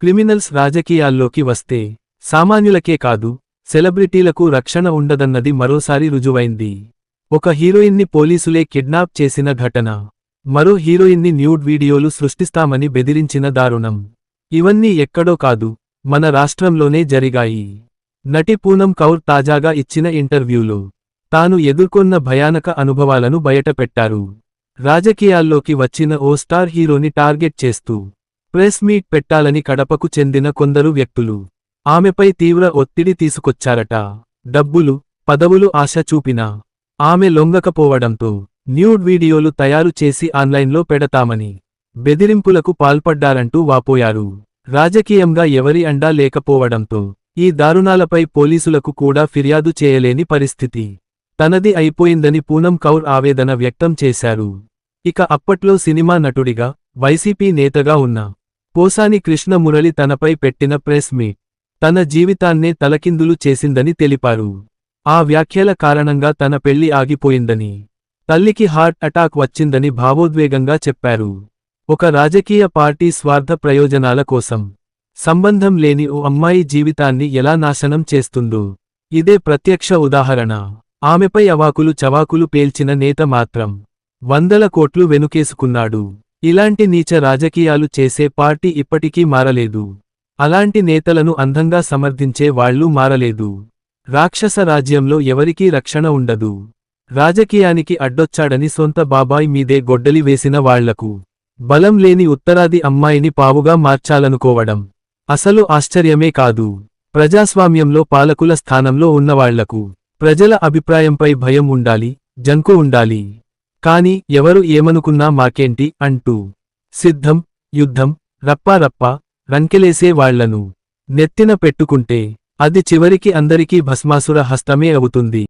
Criminals రాజకీయాల్లోకి వస్తే సామాన్యులకే కాదు సెలబ్రిటీలకు రక్షణ ఉండదన్నది మరోసారి రుజువైంది. ఒక హీరోయిన్ని పోలీసులే కిడ్నాప్ చేసిన ఘటన, మరో హీరోయిన్ని న్యూడ్ వీడియోలు సృష్టిస్తామని బెదిరించిన దారుణం. ఇవన్నీ ఎక్కడో కాదు, మన రాష్ట్రంలోనే జరిగాయి. నటి పూనం కౌర్ తాజాగా ఇచ్చిన ఇంటర్వ్యూలో తాను ఎదుర్కొన్న భయానక అనుభవాలను బయటపెట్టారు. రాజకీయాల్లోకి వచ్చిన ఓ స్టార్ హీరోని టార్గెట్ చేస్తూ ప్రెస్ మీట్ పెట్టాలని కడపకు చెందిన కొందరు వ్యక్తులు ఆమెపై తీవ్ర ఒత్తిడి తీసుకొచ్చారట. డబ్బులు, పదవులు ఆశ చూపినా ఆమె లొంగకపోవడంతో న్యూడ్ వీడియోలు తయారు చేసి ఆన్లైన్లో పెడతామని బెదిరింపులకు పాల్పడ్డారంటూ వాపోయారు. రాజకీయంగా ఎవరి అండా లేకపోవడంతో ఈ దారుణాలపై పోలీసులకు కూడా ఫిర్యాదు చేయలేని పరిస్థితి తనది అయిపోయిందని పూనం కౌర్ ఆవేదన వ్యక్తం చేశారు. ఇక అప్పట్లో సినిమా నటుడిగా, వైసీపీ నేతగా ఉన్న పోసాని కృష్ణమురళి తనపై పెట్టిన ప్రెస్ మీట్ తన జీవితాన్నే తలకిందులు చేసిందని తెలిపారు. ఆ వ్యాఖ్యల కారణంగా తన పెళ్లి ఆగిపోయిందని, తల్లికి హార్ట్ అటాక్ వచ్చిందని భావోద్వేగంగా చెప్పారు. ఒక రాజకీయ పార్టీ స్వార్థ ప్రయోజనాల కోసం సంబంధం లేని ఓ అమ్మాయి జీవితాన్ని ఎలా నాశనం చేస్తుందో ఇదే ప్రత్యక్ష ఉదాహరణ. ఆమెపై అవాకులు చవాకులు పేల్చిన నేత మాత్రం వందల కోట్లు వెనుకేసుకున్నాడు. ఇలాంటి నీచ రాజకీయాలు చేసే పార్టీ ఇప్పటికీ మారలేదు. అలాంటి నేతలను అందంగా సమర్థించే వాళ్లు మారలేదు. రాక్షస రాజ్యంలో ఎవరికీ రక్షణ ఉండదు. రాజకీయానికి అడ్డొచ్చాడని సొంత బాబాయ్ మీదే గొడ్డలి వేసిన వాళ్లకు బలం లేని ఉత్తరాది అమ్మాయిని పావుగా మార్చాలనుకోవడం అసలు ఆశ్చర్యమే కాదు. ప్రజాస్వామ్యంలో పాలకుల స్థానంలో ఉన్నవాళ్లకు ప్రజల అభిప్రాయంపై భయం ఉండాలి, జంకు ఉండాలి. కాని ఎవరు ఏమనుకున్నా మాకేంటి అంటూ సిద్ధం, యుద్ధం, రప్పారప్పా రంకెలేసే వాళ్లను నెత్తిన పెట్టుకుంటే అది చివరికి అందరికీ భస్మాసుర హస్తమే అవుతుంది.